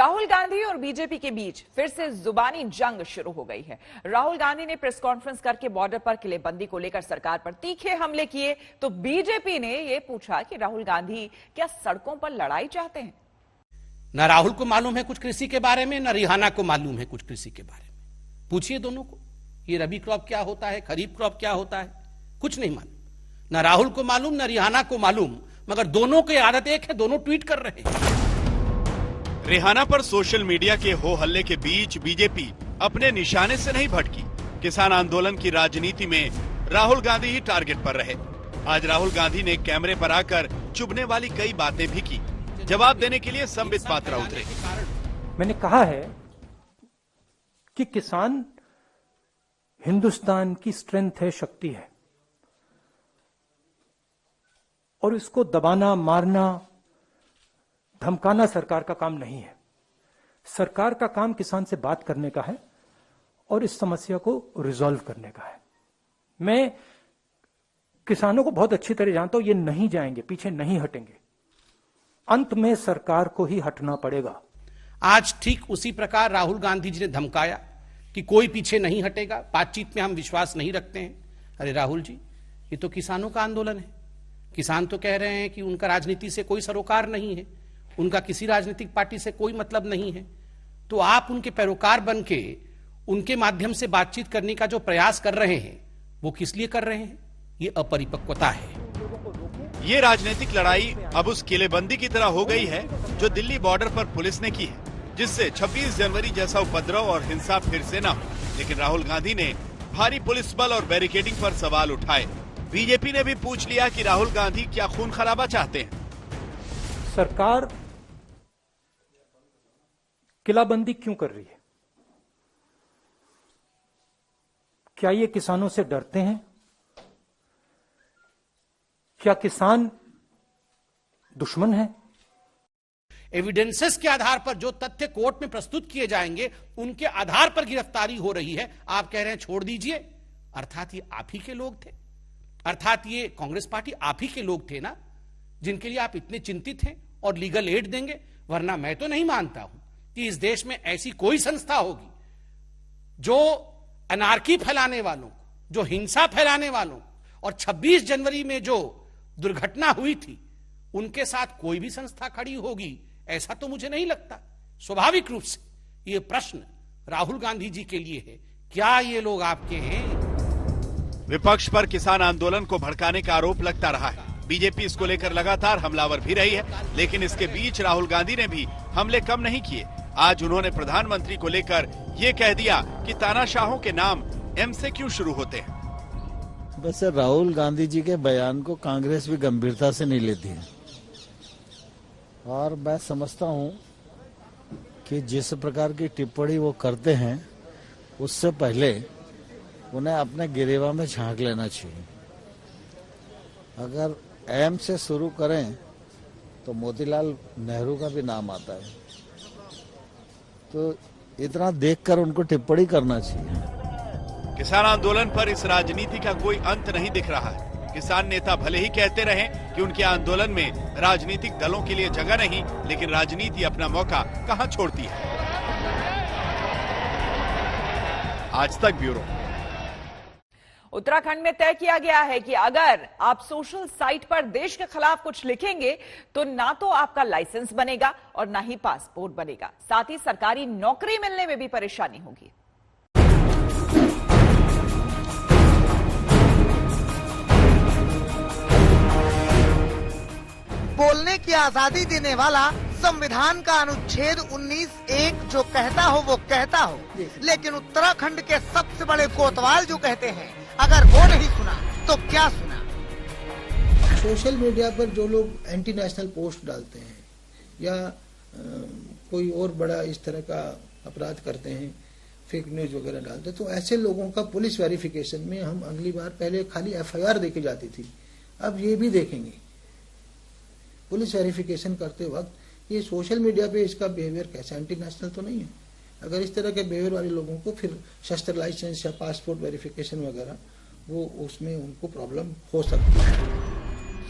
राहुल गांधी और बीजेपी के बीच फिर से जुबानी जंग शुरू हो गई है। राहुल गांधी ने प्रेस कॉन्फ्रेंस करके बॉर्डर पर किलेबंदी को लेकर सरकार पर तीखे हमले किए, तो बीजेपी ने यह पूछा कि राहुल गांधी क्या सड़कों पर लड़ाई चाहते हैं। न राहुल को मालूम है कुछ कृषि के बारे में, न रिहाना को मालूम है कुछ कृषि के बारे में। पूछिए दोनों को, ये रबी क्रॉप क्या होता है, खरीफ क्रॉप क्या होता है, कुछ नहीं मालूम। न राहुल को मालूम, न रिहाना को मालूम, मगर दोनों की आदत एक है, दोनों ट्वीट कर रहे हैं। रिहाना पर सोशल मीडिया के हो हल्ले के बीच बीजेपी अपने निशाने से नहीं भटकी। किसान आंदोलन की राजनीति में राहुल गांधी ही टारगेट पर रहे। आज राहुल गांधी ने कैमरे पर आकर चुभने वाली कई बातें भी की। जवाब देने के लिए संबित पात्रा उतरे। मैंने कहा है कि किसान हिंदुस्तान की स्ट्रेंथ है, शक्ति है, और इसको दबाना, मारना, धमकाना सरकार का काम नहीं है। सरकार का काम किसान से बात करने का है और इस समस्या को रिजॉल्व करने का है। मैं किसानों को बहुत अच्छी तरह जानता हूं, ये नहीं जाएंगे, पीछे नहीं हटेंगे। अंत में सरकार को ही हटना पड़ेगा। आज ठीक उसी प्रकार राहुल गांधी जी ने धमकाया कि कोई पीछे नहीं हटेगा, बातचीत में हम विश्वास नहीं रखते हैं। अरे राहुल जी, ये तो किसानों का आंदोलन है। किसान तो कह रहे हैं कि उनका राजनीति से कोई सरोकार नहीं है, उनका किसी राजनीतिक पार्टी से कोई मतलब नहीं है। तो आप उनके पैरोकार बन के उनके माध्यम से बातचीत करने का जो प्रयास कर रहे हैं, वो किस लिए कर रहे हैं? ये अपरिपक्वता है। ये राजनीतिक लड़ाई अब उस किलेबंदी की तरह हो गई है जो दिल्ली बॉर्डर पर पुलिस ने की है, जिससे 26 जनवरी जैसा उपद्रव और हिंसा फिर से न हो। लेकिन राहुल गांधी ने भारी पुलिस बल और बैरिकेडिंग पर सवाल उठाए। बीजेपी ने भी पूछ लिया कि राहुल गांधी क्या खून खराबा चाहते हैं। सरकार किलाबंदी क्यों कर रही है? क्या ये किसानों से डरते हैं? क्या किसान दुश्मन है? एविडेंसेस के आधार पर जो तथ्य कोर्ट में प्रस्तुत किए जाएंगे, उनके आधार पर गिरफ्तारी हो रही है। आप कह रहे हैं छोड़ दीजिए। अर्थात ये आप ही के लोग थे, अर्थात ये कांग्रेस पार्टी आप ही के लोग थे ना, जिनके लिए आप इतने चिंतित हैं और लीगल एड देंगे। वरना मैं तो नहीं मानता हूं कि इस देश में ऐसी कोई संस्था होगी जो अनार्की फैलाने वालों, जो हिंसा फैलाने वालों, और 26 जनवरी में जो दुर्घटना हुई थी, उनके साथ कोई भी संस्था खड़ी होगी, ऐसा तो मुझे नहीं लगता। स्वाभाविक रूप से ये प्रश्न राहुल गांधी जी के लिए है, क्या ये लोग आपके हैं? विपक्ष पर किसान आंदोलन को भड़काने का आरोप लगता रहा है। बीजेपी इसको लेकर लगातार हमलावर भी रही है, लेकिन इसके बीच राहुल गांधी ने भी हमले कम नहीं किए। आज उन्होंने प्रधानमंत्री को लेकर ये कह दिया कि तानाशाहों के नाम एम से क्यों शुरू होते हैं। वैसे राहुल गांधी जी के बयान को कांग्रेस भी गंभीरता से नहीं लेती है, और मैं समझता हूं कि जिस प्रकार की टिप्पणी वो करते हैं, उससे पहले उन्हें अपने गिरेवा में झांक लेना चाहिए। अगर एम से शुरू करें तो मोतीलाल नेहरू का भी नाम आता है, तो इतना देखकर उनको टिप्पणी करना चाहिए। किसान आंदोलन पर इस राजनीति का कोई अंत नहीं दिख रहा है। किसान नेता भले ही कहते रहे कि उनके आंदोलन में राजनीतिक दलों के लिए जगह नहीं, लेकिन राजनीति अपना मौका कहां छोड़ती है। आज तक ब्यूरो। उत्तराखंड में तय किया गया है कि अगर आप सोशल साइट पर देश के खिलाफ कुछ लिखेंगे तो ना तो आपका लाइसेंस बनेगा और ना ही पासपोर्ट बनेगा, साथ ही सरकारी नौकरी मिलने में भी परेशानी होगी। बोलने की आजादी देने वाला संविधान का अनुच्छेद 19(1) जो कहता हो वो कहता हो, लेकिन उत्तराखंड के सबसे बड़े कोतवाल जो कहते हैं, अगर वो नहीं सुना तो क्या सुना। सोशल मीडिया पर जो लोग एंटी नेशनल पोस्ट डालते हैं या कोई और बड़ा इस तरह का अपराध करते हैं, फेक न्यूज वगैरह डालते हैं, तो ऐसे लोगों का पुलिस वेरिफिकेशन में हम अगली बार, पहले खाली FIR देके जाती थी, अब ये भी देखेंगे। पुलिस वेरिफिकेशन करते वक्त ये सोशल मीडिया पे इसका बिहेवियर कैसा, एंटी नेशनल तो नहीं है। अगर इस तरह के बिहेवियर वाले लोगों को फिर शस्त्र लाइसेंस या पासपोर्ट वेरिफिकेशन वगैरह, वो उसमें उनको प्रॉब्लम हो सकती है।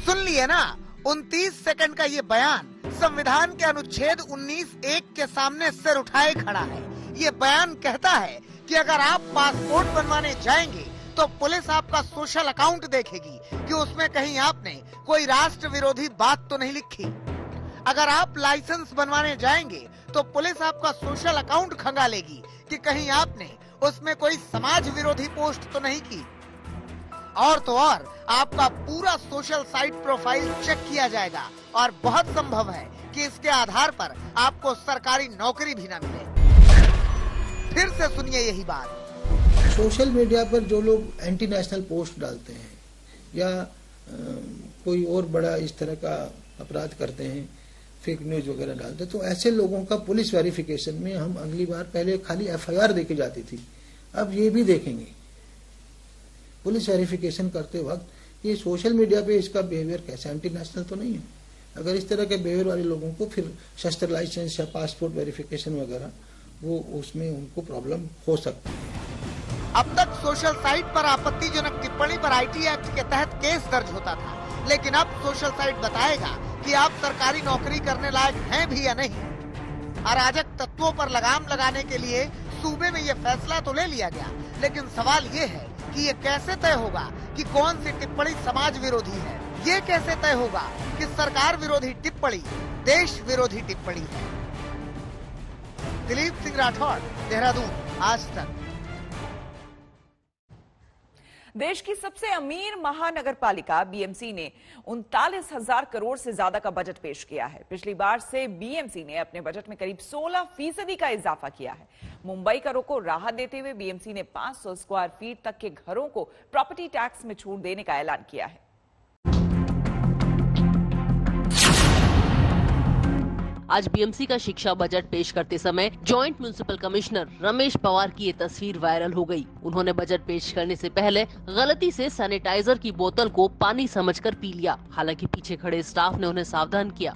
सुन लिए ना, 29 सेकंड का ये बयान संविधान के अनुच्छेद 19(1) के सामने सिर उठाए खड़ा है। ये बयान कहता है कि अगर आप पासपोर्ट बनवाने जाएंगे तो पुलिस आपका सोशल अकाउंट देखेगी कि उसमें कहीं आपने कोई राष्ट्र विरोधी बात तो नहीं लिखी। अगर आप लाइसेंस बनवाने जाएंगे तो पुलिस आपका सोशल अकाउंट खंगालेगी कि कहीं आपने उसमें कोई समाज विरोधी पोस्ट तो नहीं की। और तो और आपका पूरा सोशल साइट प्रोफाइल चेक किया जाएगा और बहुत संभव है कि इसके आधार पर आपको सरकारी नौकरी भी न मिले। फिर से सुनिए यही बात। सोशल मीडिया पर जो लोग एंटी नेशनल पोस्ट डालते हैं या कोई और बड़ा इस तरह का अपराध करते हैं, फेक न्यूज वगैरह डालते हैं, तो ऐसे लोगों का पुलिस वेरिफिकेशन में हम अगली बार पहले खाली एफआईआर देके जाती थी, अब ये भी देखेंगे। पुलिस वेरिफिकेशन करते वक्त ये सोशल मीडिया पे इसका बिहेवियर कैसा, एंटी नेशनल तो नहीं है। अगर इस तरह के बिहेवियर वाले लोगों को फिर शस्त्र लाइसेंस या पासपोर्ट वेरिफिकेशन वगैरह वो उसमें उनको प्रॉब्लम हो सकती है। अब तक सोशल साइट पर आपत्तिजनक टिप्पणी पर आईटी एक्ट के तहत केस दर्ज होता था, लेकिन अब सोशल साइट बताएगा कि आप सरकारी नौकरी करने लायक हैं भी या नहीं। अराजक तत्वों पर लगाम लगाने के लिए सूबे में ये फैसला तो ले लिया गया, लेकिन सवाल ये है कि ये कैसे तय होगा कि कौन सी टिप्पणी समाज विरोधी है। ये कैसे तय होगा कि सरकार विरोधी टिप्पणी देश विरोधी टिप्पणी है। दिलीप सिंह राठौड़, देहरादून, आज तक। देश की सबसे अमीर महानगरपालिका बीएमसी ने 39,000 करोड़ से ज्यादा का बजट पेश किया है। पिछली बार से बीएमसी ने अपने बजट में करीब 16% का इजाफा किया है। मुंबई करों को राहत देते हुए बीएमसी ने 500 स्क्वायर फीट तक के घरों को प्रॉपर्टी टैक्स में छूट देने का ऐलान किया है। आज बीएमसी का शिक्षा बजट पेश करते समय joint municipal commissioner Ramesh Pawar की ये तस्वीर वायरल हो गई। उन्होंने बजट पेश करने से पहले गलती से सैनिटाइजर की बोतल को पानी समझकर पी लिया। हालांकि पीछे खड़े स्टाफ ने उन्हें सावधान किया।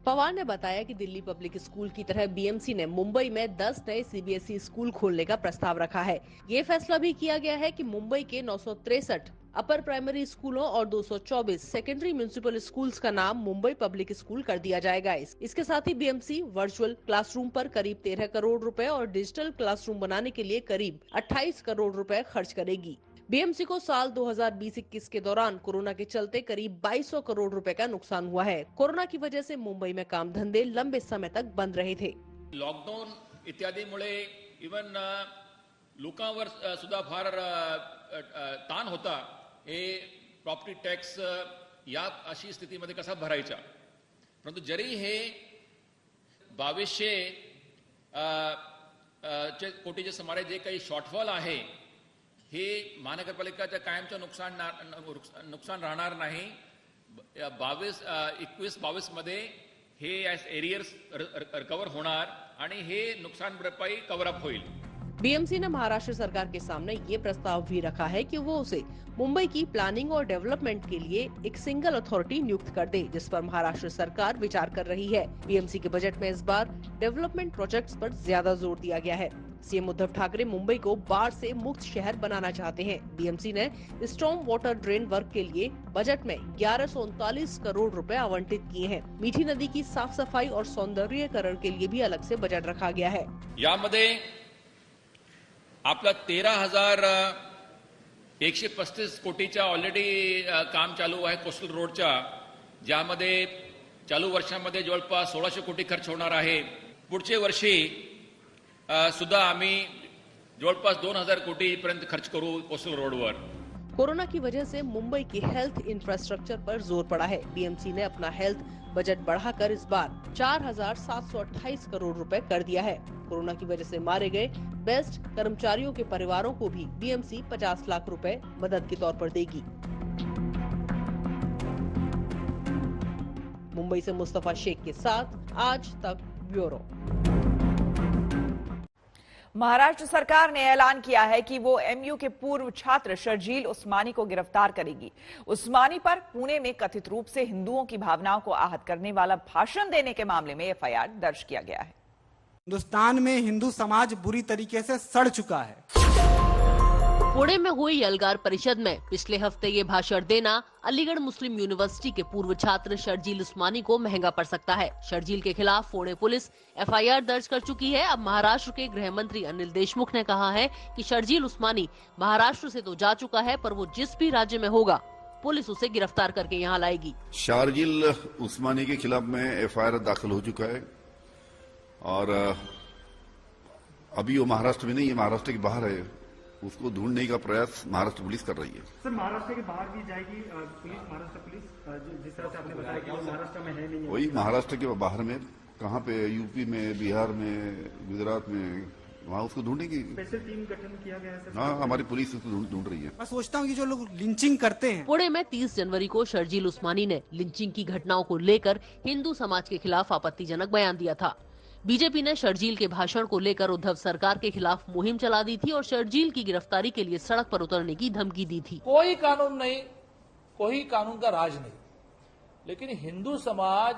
पवार ने बताया कि दिल्ली पब्लिक स्कूल की तरह बीएमसी ने मुंबई में 10 नए सीबीएसई स्कूल खोलने का प्रस्ताव रखा है। ये फैसला भी किया गया है कि मुंबई के 963 अपर प्राइमरी स्कूलों और 224 सेकेंडरी म्युनिसिपल स्कूल्स का नाम मुंबई पब्लिक स्कूल कर दिया जाएगा। इसके साथ ही बीएमसी वर्चुअल क्लासरूम पर करीब 13 करोड़ रुपए और डिजिटल क्लासरूम बनाने के लिए करीब 28 करोड़ रुपए खर्च करेगी। बीएमसी को साल 2020-21 के दौरान कोरोना के चलते करीब 2200 करोड़ रुपए का नुकसान हुआ है। कोरोना की वजह से मुंबई में काम धंधे लंबे समय तक बंद रहे थे। लॉकडाऊन इत्यादीमुळे इवन लोकांवर सुद्धा फार ताण होता। हे प्रॉपर्टी टॅक्स या अशी स्थितीमध्ये कसा भरायचा, परंतु जरी हे 2200 कोटीच्या सुमारे जे काही शॉर्टफॉल आहे हे महानगरपालिकाच्या कायमचं नुकसान राहणार नाही। 21-22 मध्ये हे एरियर्स रिकवर होणार आणि हे नुकसान भरपाई कव्हर अप होईल। बीएमसी ने महाराष्ट्र सरकार के सामने ये प्रस्ताव भी रखा है कि वो उसे मुंबई की प्लानिंग और डेवलपमेंट के लिए एक सिंगल अथॉरिटी नियुक्त कर दे, जिस पर महाराष्ट्र सरकार विचार कर रही है। बीएमसी के बजट में इस बार डेवलपमेंट प्रोजेक्ट्स पर ज्यादा जोर दिया गया है। सीएम उद्धव ठाकरे मुंबई को बाढ़ से मुक्त शहर बनाना चाहते हैं। बीएमसी ने स्टॉर्म वाटर ड्रेन वर्क के लिए बजट में 1139 करोड़ रुपए आवंटित किए हैं। मीठी नदी की साफ सफाई और सौंदर्यीकरण के लिए भी अलग से बजट रखा गया है। यामध्ये आपला 13,135 कोटीचा ऑलरेडी काम चालू आहे कोस्टल रोडच्या, ज्यामध्ये चालू वर्षामध्ये जवळपास 1600 कोटी खर्च होणार आहे। पुढच्या वर्षी सुद्धा आम्ही जवळपास 2000 कोटी पर्यंत खर्च करू कोस्टल रोडवर। कोरोना की वजह से मुंबई की हेल्थ इंफ्रास्ट्रक्चर पर जोर पड़ा है। बीएमसी ने अपना हेल्थ बजट बढ़ाकर इस बार 4728 करोड़ रुपए कर दिया है। कोरोना की वजह से मारे गए बेस्ट कर्मचारियों के परिवारों को भी बीएमसी 50 लाख रुपए मदद के तौर पर देगी। मुंबई से मुस्तफा शेख के साथ आज तक ब्यूरो। महाराष्ट्र सरकार ने ऐलान किया है कि वो एमयू के पूर्व छात्र शर्जील उस्मानी को गिरफ्तार करेगी। उस्मानी पर पुणे में कथित रूप से हिंदुओं की भावनाओं को आहत करने वाला भाषण देने के मामले में एफआईआर दर्ज किया गया है। हिंदुस्तान में हिंदू समाज बुरी तरीके से सड़ चुका है। पुणे में हुई यलगार परिषद में पिछले हफ्ते ये भाषण देना अलीगढ़ मुस्लिम यूनिवर्सिटी के पूर्व छात्र शर्जील उस्मानी को महंगा पड़ सकता है। शर्जील के खिलाफ पुणे पुलिस एफआईआर दर्ज कर चुकी है। अब महाराष्ट्र के गृह मंत्री अनिल देशमुख ने कहा है कि शर्जील उस्मानी महाराष्ट्र से तो जा चुका है, पर वो जिस भी राज्य में होगा पुलिस उसे गिरफ्तार करके यहाँ लाएगी। शर्जील उस्मानी के खिलाफ में एफआईआर दाखिल हो चुका है और अभी वो महाराष्ट्र में नहीं है, महाराष्ट्र के बाहर है। उसको ढूंढने का प्रयास महाराष्ट्र पुलिस कर रही है। सर, महाराष्ट्र के बाहर भी जाएगी पुलिस, महाराष्ट्र पुलिस जिस तरह से आपने बताया कि वो महाराष्ट्र में है नहीं है। वही महाराष्ट्र के बाहर में कहाँ पे, यूपी में, बिहार में, गुजरात में, वहाँ उसको ढूंढने की स्पेशल टीम गठन किया गया है। हाँ, हमारी पुलिस उसको ढूंढ रही है। मैं सोचता हूँ कि जो लोग लिंचिंग करते हैं। पुणे में 30 जनवरी को शर्जील उस्मानी ने लिंचिंग की घटनाओं को लेकर हिंदू समाज के खिलाफ आपत्तिजनक बयान दिया था। बीजेपी ने शर्जील के भाषण को लेकर उद्धव सरकार के खिलाफ मुहिम चला दी थी और शर्जील की गिरफ्तारी के लिए सड़क पर उतरने की धमकी दी थी। कोई कानून नहीं, कोई कानून का राज नहीं, लेकिन हिंदू समाज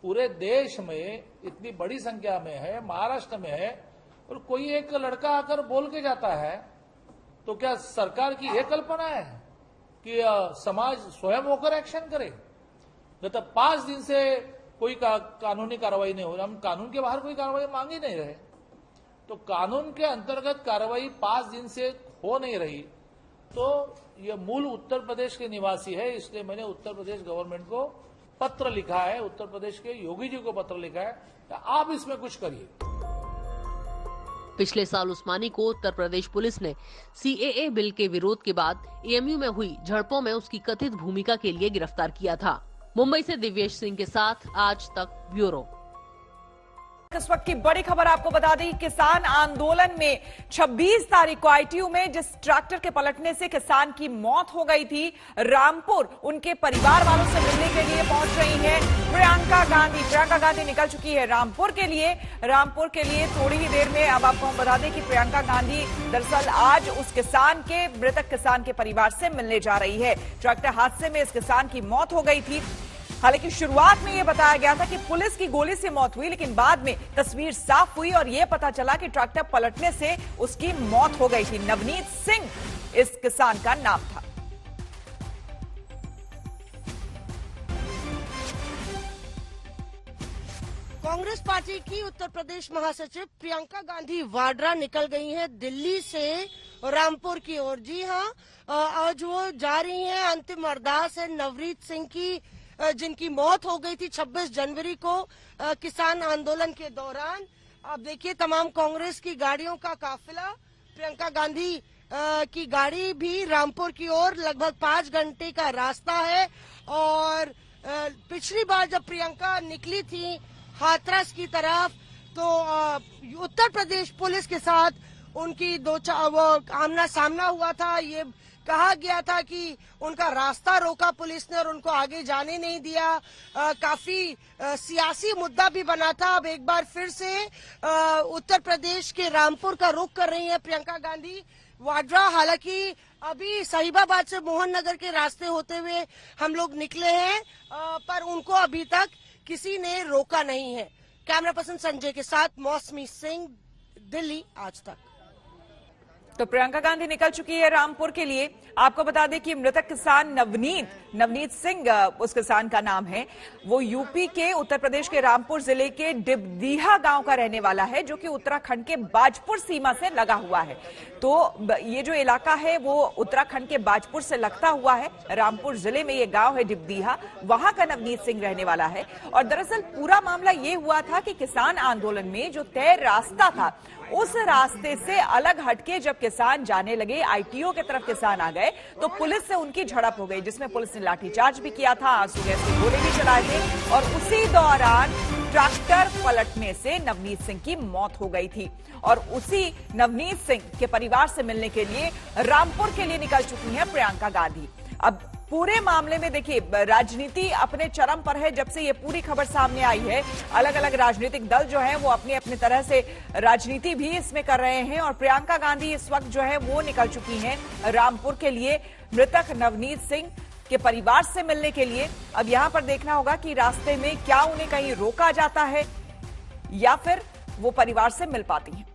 पूरे देश में इतनी बड़ी संख्या में है, महाराष्ट्र में है, और कोई एक लड़का आकर बोल के जाता है, तो क्या सरकार की यह कल्पना है कि समाज स्वयं होकर एक्शन करे? गत 5 दिन से कोई कानूनी कार्रवाई नहीं हो रही। हम कानून के बाहर कोई कार्रवाई मांग ही नहीं रहे, तो कानून के अंतर्गत कार्रवाई 5 दिन से हो नहीं रही। तो ये मूल उत्तर प्रदेश के निवासी है, इसलिए मैंने उत्तर प्रदेश गवर्नमेंट को पत्र लिखा है, उत्तर प्रदेश के योगी जी को पत्र लिखा है कि आप इसमें कुछ करिए। पिछले साल उस्मानी को उत्तर प्रदेश पुलिस ने सीएए बिल के विरोध के बाद एएमयू में हुई झड़पों में उसकी कथित भूमिका के लिए गिरफ्तार किया था। मुंबई से दिव्येश सिंह के साथ आज तक ब्यूरो। इस वक्त की बड़ी खबर आपको बता दें, किसान आंदोलन में 26 तारीख को आईटीयू में जिस ट्रैक्टर के पलटने से किसान की मौत हो गई थी, रामपुर उनके परिवार वालों से मिलने के लिए पहुंच रही है प्रियंका गांधी। प्रियंका गांधी निकल चुकी है रामपुर के लिए थोड़ी ही देर में। अब आपको हम बता दें कि प्रियंका गांधी दरअसल आज उस मृतक किसान के परिवार से मिलने जा रही है। ट्रैक्टर हादसे में इस किसान की मौत हो गई थी। हालांकि शुरुआत में यह बताया गया था कि पुलिस की गोली से मौत हुई, लेकिन बाद में तस्वीर साफ हुई और यह पता चला कि ट्रैक्टर पलटने से उसकी मौत हो गई थी। नवनीत सिंह इस किसान का नाम था। कांग्रेस पार्टी की उत्तर प्रदेश महासचिव प्रियंका गांधी वाड्रा निकल गई हैं दिल्ली से रामपुर की ओर। जी हां, आज वो जा रही हैं। अंतिम अरदास है नवनीत सिंह की, जिनकी मौत हो गई थी 26 जनवरी को किसान आंदोलन के दौरान। अब देखिए तमाम कांग्रेस की गाड़ियों का काफिला, प्रियंका गांधी की गाड़ी भी रामपुर की ओर, लगभग 5 घंटे का रास्ता है। और पिछली बार जब प्रियंका निकली थी हाथरस की तरफ, तो उत्तर प्रदेश पुलिस के साथ उनकी आमना सामना हुआ था। ये कहा गया था कि उनका रास्ता रोका पुलिस ने और उनको आगे जाने नहीं दिया। काफी सियासी मुद्दा भी बना था। अब एक बार फिर से उत्तर प्रदेश के रामपुर का रुख कर रही है प्रियंका गांधी वाड्रा। हालांकि अभी साहिबाबाद से मोहन नगर के रास्ते होते हुए हम लोग निकले हैं, पर उनको अभी तक किसी ने रोका नहीं है। कैमरा पर्सन संजय के साथ मौसमी सिंह, दिल्ली आज तक। तो प्रियंका गांधी निकल चुकी है रामपुर के लिए। आपको बता दें कि मृतक किसान नवनीत सिंह उस किसान का नाम है। वो यूपी के उत्तर प्रदेश के रामपुर जिले के डिबदीहा गांव का रहने वाला है, जो कि उत्तराखंड के बाजपुर सीमा से लगा हुआ है। तो ये जो इलाका है वो उत्तराखंड के बाजपुर से लगता हुआ है। रामपुर जिले में ये गांव है डिबदीहा, वहां का नवनीत सिंह रहने वाला है। और दरअसल पूरा मामला ये हुआ था कि किसान आंदोलन में जो तय रास्ता था, उस रास्ते से अलग हटके जब किसान जाने लगे, आईटीओ की तरफ किसान आ गए, तो पुलिस से उनकी झड़प हो गई, जिसमें पुलिस ने लाठीचार्ज भी किया था, आंसू गैस के गोले भी चलाए थे। और उसी दौरान ट्रैक्टर पलटने से नवनीत सिंह की मौत हो गई थी। और उसी नवनीत सिंह के परिवार से मिलने के लिए रामपुर के लिए निकल चुकी हैं प्रियंका गांधी। अब पूरे मामले में देखिए, राजनीति अपने चरम पर है जब से ये पूरी खबर सामने आई है। अलग अलग राजनीतिक दल जो हैं वो अपनी अपनी तरह से राजनीति भी इसमें कर रहे हैं। और प्रियंका गांधी इस वक्त जो है वो निकल चुकी हैं रामपुर के लिए मृतक नवनीत सिंह के परिवार से मिलने के लिए। अब यहां पर देखना होगा कि रास्ते में क्या उन्हें कहीं रोका जाता है या फिर वो परिवार से मिल पाती हैं।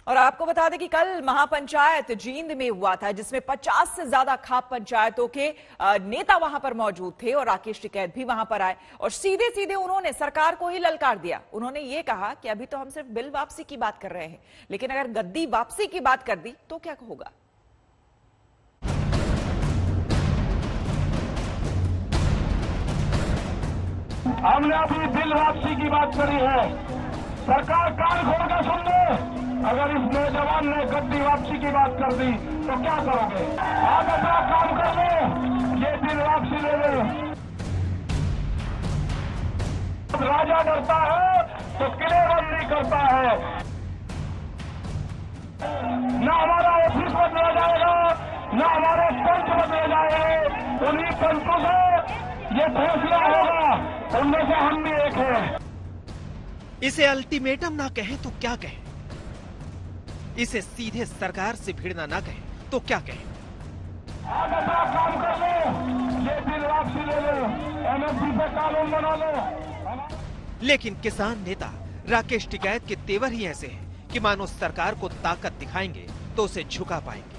और आपको बता दें कि कल महापंचायत जींद में हुआ था, जिसमें 50 से ज्यादा खाप पंचायतों के नेता वहां पर मौजूद थे और राकेश टिकैत भी वहां पर आए और सीधे सीधे उन्होंने सरकार को ही ललकार दिया। उन्होंने ये कहा कि अभी तो हम सिर्फ बिल वापसी की बात कर रहे हैं, लेकिन अगर गद्दी वापसी की बात कर दी तो क्या होगा। हमने अभी बिल वापसी की बात करी है, सरकार कान खोल कर सुन ले। अगर इस नौजवान ने गद्दी वापसी की बात कर दी तो क्या करोगे? आप अपना काम कर लो, ये बिल वापसी ले लो। राजा डरता है तो किलेबंदी करता है। न हमारा ऑफिस बदला जाएगा, न हमारे पंच बदले जाएंगे। उन्हीं पंचों से ये फैसला होगा, उनमें से हम भी एक हैं। इसे अल्टीमेटम ना कहें तो क्या कहें, इसे सीधे सरकार से भिड़ना ना कहें तो क्या कहें। आप अपना काम कर लो, ये बिल वापसी ले लो, एमएसपी पे कानून बना लो। लेकिन किसान नेता राकेश टिकैत के तेवर ही ऐसे हैं कि मानो सरकार को ताकत दिखाएंगे तो उसे झुका पाएंगे।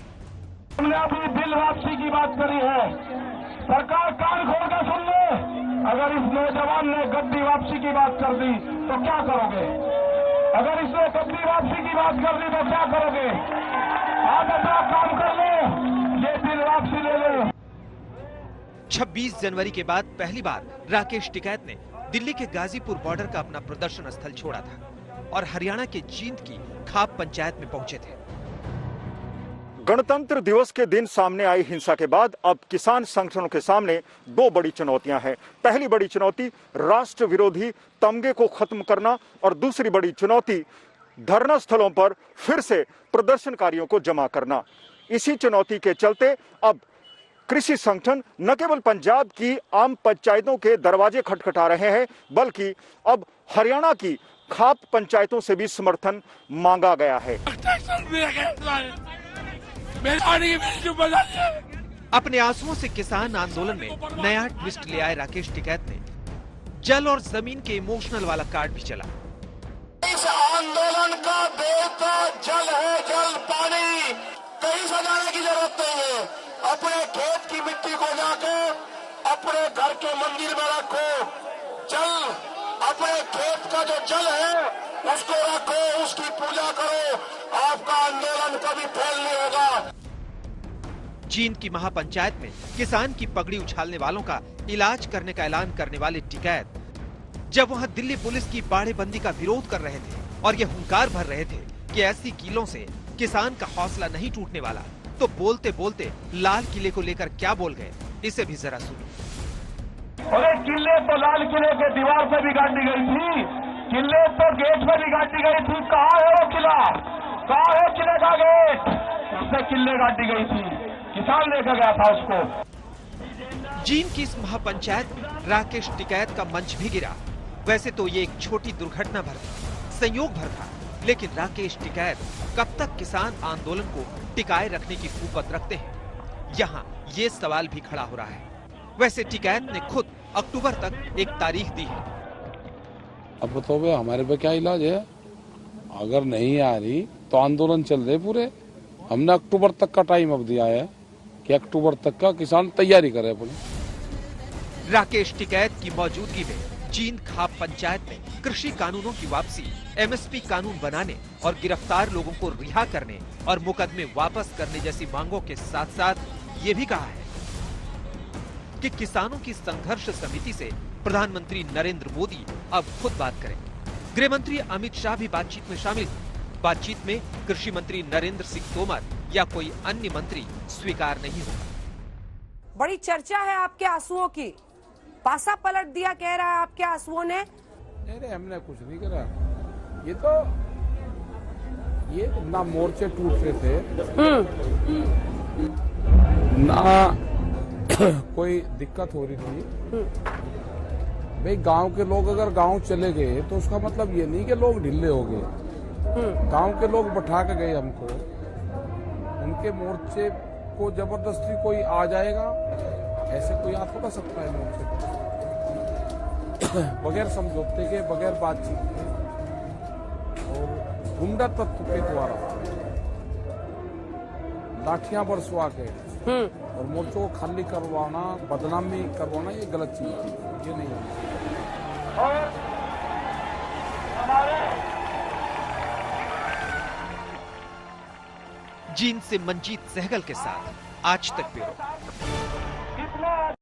हमने अभी बिल वापसी की बात करी है, सरकार कान खोल कर सुन ले। अगर इस नौजवान ने गद्दी वापसी की बात कर दी तो क्या करोगे? अगर इसने गद्दी वापसी की बात कर दी तो क्या करोगे? आप अपना काम कर लो, ये बिल वापसी ले लो। 26 जनवरी के बाद पहली बार राकेश टिकैत ने दिल्ली के गाजीपुर बॉर्डर का अपना प्रदर्शन स्थल छोड़ा था और हरियाणा के जींद की खाप पंचायत में पहुंचे थे। गणतंत्र दिवस के दिन सामने आई हिंसा के बाद अब किसान संगठनों के सामने दो बड़ी चुनौतियां हैं। पहली बड़ी चुनौती राष्ट्र विरोधी तमगे को खत्म करना और दूसरी बड़ी चुनौती धरना स्थलों पर फिर से प्रदर्शनकारियों को जमा करना। इसी चुनौती के चलते अब कृषि संगठन न केवल पंजाब की आम पंचायतों के दरवाजे खटखटा रहे हैं, बल्कि अब हरियाणा की खाप पंचायतों से भी समर्थन मांगा गया है। अपने आंसुओं से किसान आंदोलन में नया ट्विस्ट ले आए राकेश टिकैत ने जल और जमीन के इमोशनल वाला कार्ड भी चला। इस आंदोलन का देवता जल है, जल पानी, कहीं सजाने की जरूरत नहीं है। अपने खेत की मिट्टी को जाके अपने घर के मंदिर में रखो, जल अपने खेत का जो जल है उसको रखो, उसकी पूजा करो, आपका आंदोलन कभी फेल नहीं होगा। जींद की महापंचायत में किसान की पगड़ी उछालने वालों का इलाज करने का ऐलान करने वाले टिकैत जब वहां दिल्ली पुलिस की बाड़ेबंदी का विरोध कर रहे थे और ये हुंकार भर रहे थे कि ऐसी कीलों से किसान का हौसला नहीं टूटने वाला, तो बोलते बोलते लाल किले को लेकर क्या बोल गए, इसे भी जरा सुनो। अरे किले तो लाल किले के दीवार पे भी गाड़ी गई थी, किले तो गेट पे भी गाड़ी गई थी। कहाँ है वो किला? कहाँ है किले का गेट? उससे किले गाड़ी गई थी, किसान लेकर गया था उसको। जींद की इस महापंचायत में राकेश टिकैत का मंच भी गिरा। वैसे तो ये एक छोटी दुर्घटना भर था, संयोग भर था, लेकिन राकेश टिकैत कब तक किसान आंदोलन को टिकाए रखने की कुपत रखते हैं, यहाँ ये सवाल भी खड़ा हो रहा है। वैसे टिकैत ने खुद अक्टूबर तक एक तारीख दी है। अब बताओ भाई, हमारे पे क्या इलाज है? अगर नहीं आ रही तो आंदोलन चल रहे पूरे। हमने अक्टूबर तक का टाइम अब दिया है कि अक्टूबर तक का किसान तैयारी करे अपनी। राकेश टिकैत की मौजूदगी में जींद खाप पंचायत में कृषि कानूनों की वापसी, एमएसपी कानून बनाने और गिरफ्तार लोगों को रिहा करने और मुकदमे वापस करने जैसी मांगों के साथ साथ ये भी कहा है कि किसानों की संघर्ष समिति से प्रधानमंत्री नरेंद्र मोदी अब खुद बात करें। गृह मंत्री अमित शाह भी बातचीत में शामिल हैं। बातचीत में कृषि मंत्री नरेंद्र सिंह तोमर या कोई अन्य मंत्री स्वीकार नहीं होगा। बड़ी चर्चा है आपके आंसुओं की, पासा पलट दिया कह रहा है आपके आंसुओं ने। नहीं, हमने कुछ नहीं करा। ये ना मोर्चे टूट रहे थे, ना कोई दिक्कत हो रही थी। भाई गांव के लोग अगर गांव चले गए तो उसका मतलब ये नहीं कि लोग ढिल्ले हो गए। गांव के लोग बैठा के गए हमको, उनके मोर्चे को जबरदस्ती कोई आ जाएगा, ऐसे कोई आ थोड़ा सकता है मोर्चे बगैर समझौते के, बगैर बातचीत के। और गुंडा तत्व के द्वारा लाठियां बरसवा के और मोर्चों को खाली करवाना, बदनामी करवाना, ये गलत चीज है, ये नहीं है। जींद से मंजीत सहगल के साथ आज तक ब्यूरो।